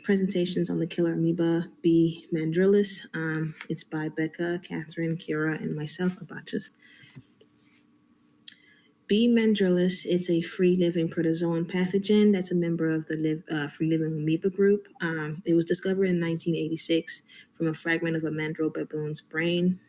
Presentations on the killer amoeba B. mandrillaris. It's by Becca, Katherine, Kirra, and myself, Abatus. B. mandrillaris is a free-living protozoan pathogen that's a member of the free-living amoeba group. It was discovered in 1986 from a fragment of a mandrill baboon's brain.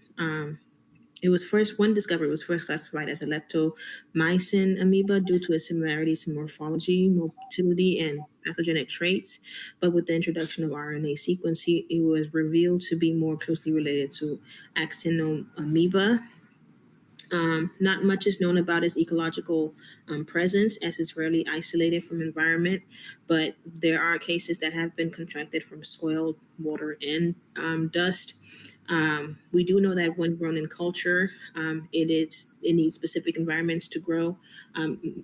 It was first classified as a leptomycin amoeba due to its similarities to morphology, motility, and pathogenic traits. But with the introduction of RNA sequencing, it was revealed to be more closely related to actinoamoeba. Not much is known about its ecological presence, as it's rarely isolated from environment, but there are cases that have been contracted from soil, water, and dust. We do know that when grown in culture, it needs specific environments to grow,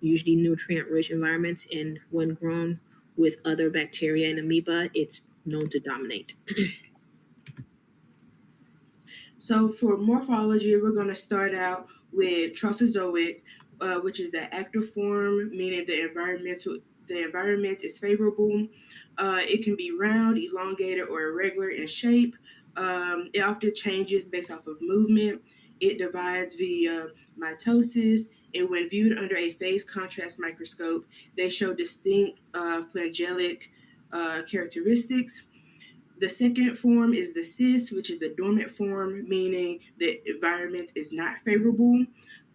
usually nutrient-rich environments, and when grown with other bacteria and amoeba, it's known to dominate. So for morphology, we're going to start out with trophozoic, which is the active form, meaning the environment is favorable. It can be round, elongated, or irregular in shape. It often changes based off of movement. It divides via mitosis, and when viewed under a phase contrast microscope, they show distinct flagellate characteristics. The second form is the cyst, which is the dormant form, meaning the environment is not favorable.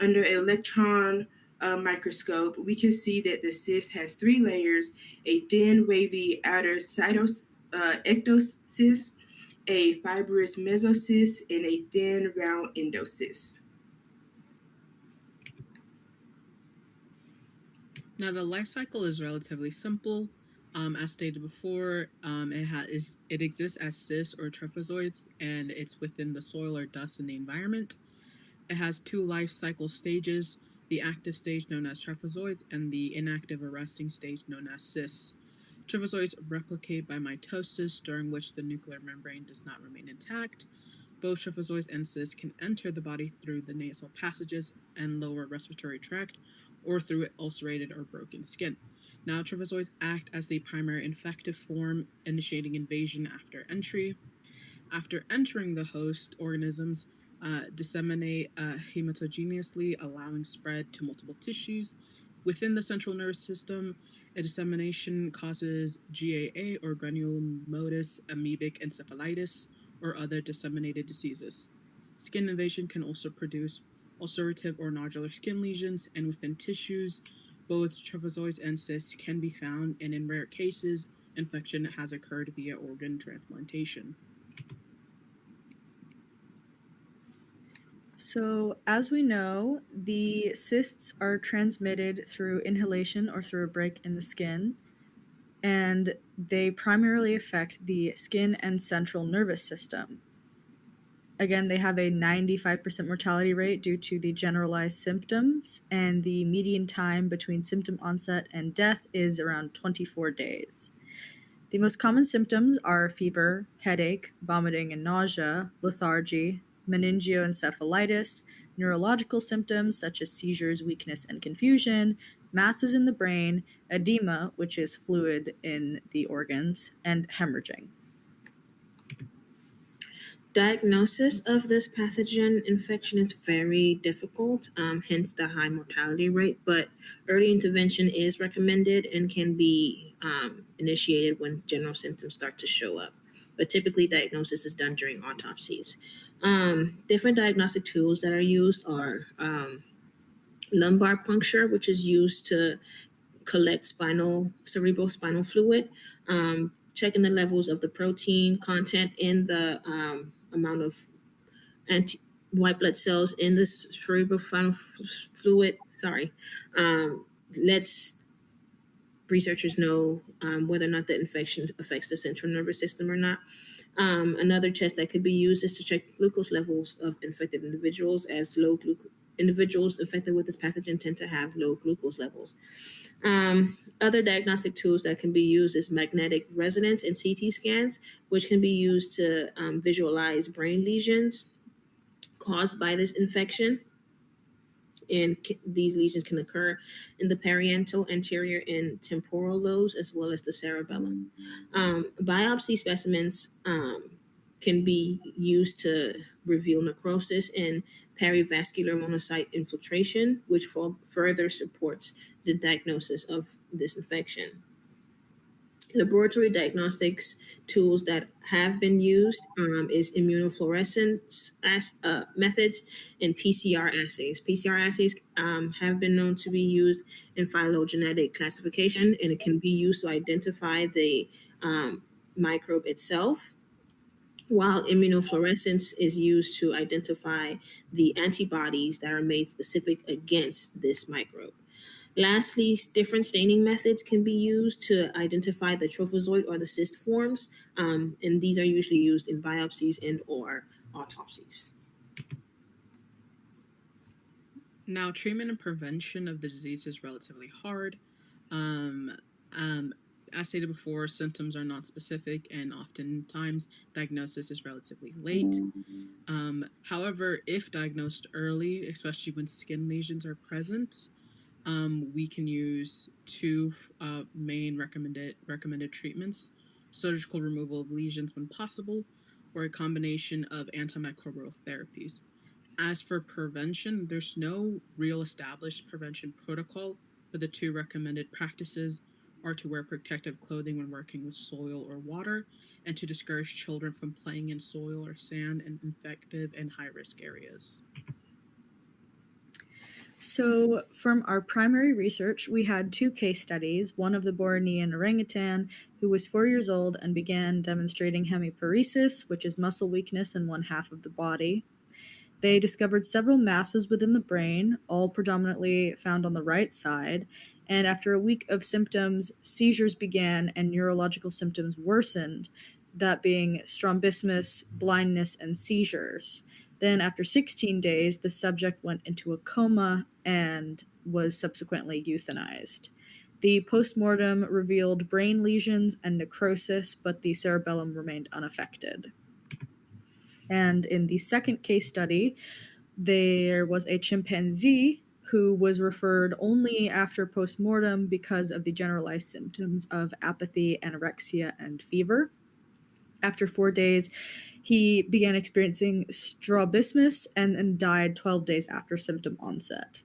Under an electron microscope, we can see that the cyst has 3 layers: a thin, wavy outer ectocyst, a fibrous mesocyst, and a thin, round endocyst. Now, the life cycle is relatively simple. As stated before, it exists as cysts or trophozoites, and it's within the soil or dust in the environment. It has 2 life cycle stages: the active stage known as trophozoites and the inactive or resting stage known as cysts. Trophozoites replicate by mitosis, during which the nuclear membrane does not remain intact. Both trophozoites and cysts can enter the body through the nasal passages and lower respiratory tract, or through ulcerated or broken skin. Now, trophozoites act as the primary infective form, initiating invasion after entry. After entering the host, organisms disseminate hematogenously, allowing spread to multiple tissues. Within the central nervous system, a dissemination causes GAA or granulomatous amoebic encephalitis or other disseminated diseases. Skin invasion can also produce ulcerative or nodular skin lesions, and within tissues, both trophozoites and cysts can be found, and in rare cases, infection has occurred via organ transplantation. So, as we know, the cysts are transmitted through inhalation or through a break in the skin, and they primarily affect the skin and central nervous system. Again, they have a 95% mortality rate due to the generalized symptoms, and the median time between symptom onset and death is around 24 days. The most common symptoms are fever, headache, vomiting and nausea, lethargy, meningoencephalitis, neurological symptoms such as seizures, weakness, and confusion, masses in the brain, edema, which is fluid in the organs, and hemorrhaging. Diagnosis of this pathogen infection is very difficult, hence the high mortality rate, but early intervention is recommended and can be initiated when general symptoms start to show up. But typically, diagnosis is done during autopsies. Different diagnostic tools that are used are lumbar puncture, which is used to collect cerebrospinal fluid, checking the levels of the protein content in the amount of white blood cells in the cerebrospinal fluid. Lets researchers know whether or not the infection affects the central nervous system or not. Another test that could be used is to check glucose levels of infected individuals, as individuals infected with this pathogen tend to have low glucose levels. Other diagnostic tools that can be used is magnetic resonance and CT scans, which can be used to visualize brain lesions caused by this infection. and these lesions can occur in the parietal, anterior, and temporal lobes, as well as the cerebellum. Biopsy specimens can be used to reveal necrosis and perivascular monocyte infiltration, which further supports the diagnosis of this infection. Laboratory diagnostics tools that have been used is immunofluorescence methods and PCR assays. PCR assays have been known to be used in phylogenetic classification, and it can be used to identify the microbe itself, while immunofluorescence is used to identify the antibodies that are made specific against this microbe. Lastly, different staining methods can be used to identify the trophozoite or the cyst forms, and these are usually used in biopsies and or autopsies. Now, treatment and prevention of the disease is relatively hard. As stated before, symptoms are not specific, and oftentimes diagnosis is relatively late. However, if diagnosed early, especially when skin lesions are present, we can use two main recommended treatments: surgical removal of lesions when possible, or a combination of antimicrobial therapies. As for prevention, there's no real established prevention protocol, but the two recommended practices are to wear protective clothing when working with soil or water, and to discourage children from playing in soil or sand in infective and high-risk areas. So, from our primary research, we had 2 case studies, one of the Bornean orangutan, who was 4 years old and began demonstrating hemiparesis, which is muscle weakness in one half of the body. They discovered several masses within the brain, all predominantly found on the right side, and after a week of symptoms, seizures began and neurological symptoms worsened, that being strabismus, blindness, and seizures. Then, after 16 days, the subject went into a coma and was subsequently euthanized. The postmortem revealed brain lesions and necrosis, but the cerebellum remained unaffected. And in the second case study, there was a chimpanzee who was referred only after postmortem because of the generalized symptoms of apathy, anorexia, and fever. After 4 days, he began experiencing strabismus and died 12 days after symptom onset.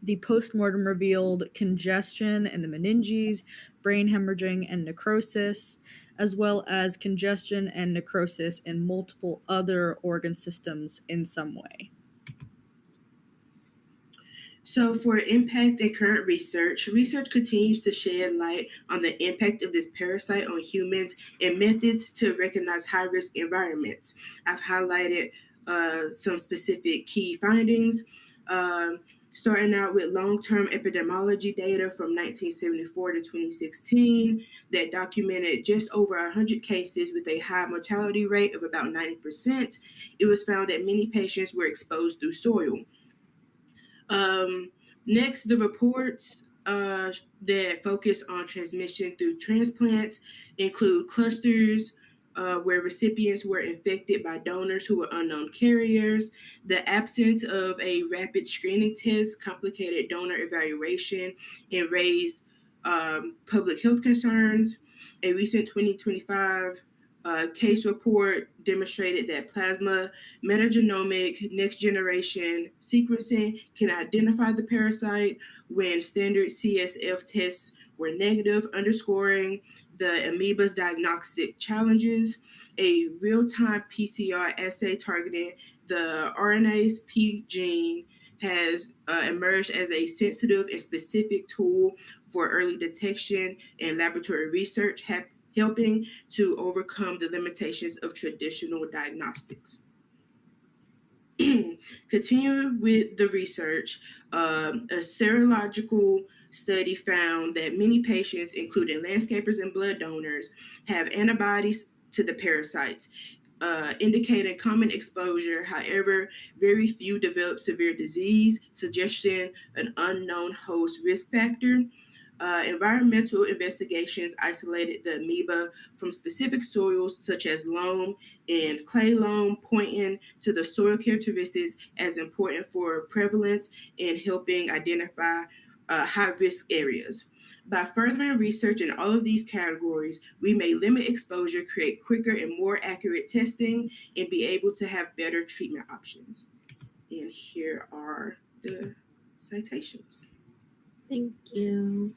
The postmortem revealed congestion in the meninges, brain hemorrhaging, and necrosis, as well as congestion and necrosis in multiple other organ systems in some way. So, for impact and current research continues to shed light on the impact of this parasite on humans and methods to recognize high-risk environments. I've highlighted some specific key findings, starting out with long-term epidemiology data from 1974 to 2016 that documented just over 100 cases with a high mortality rate of about 90%. It was found that many patients were exposed through soil. Next, the reports that focus on transmission through transplants include clusters where recipients were infected by donors who were unknown carriers. The absence of a rapid screening test complicated donor evaluation and raised public health concerns. A recent 2025 case report demonstrated that plasma metagenomic next generation sequencing can identify the parasite when standard CSF tests were negative, underscoring the amoeba's diagnostic challenges. A real-time PCR assay targeting the RNase P gene has emerged as a sensitive and specific tool for early detection and laboratory research, helping to overcome the limitations of traditional diagnostics. Continuing with the research, a serological study found that many patients, including landscapers and blood donors, have antibodies to the parasites, indicating common exposure. However, very few develop severe disease, suggesting an unknown host risk factor. Environmental investigations isolated the amoeba from specific soils such as loam and clay loam, pointing to the soil characteristics as important for prevalence and helping identify high-risk areas. By furthering research in all of these categories, we may limit exposure, create quicker and more accurate testing, and be able to have better treatment options. And here are the citations. Thank you.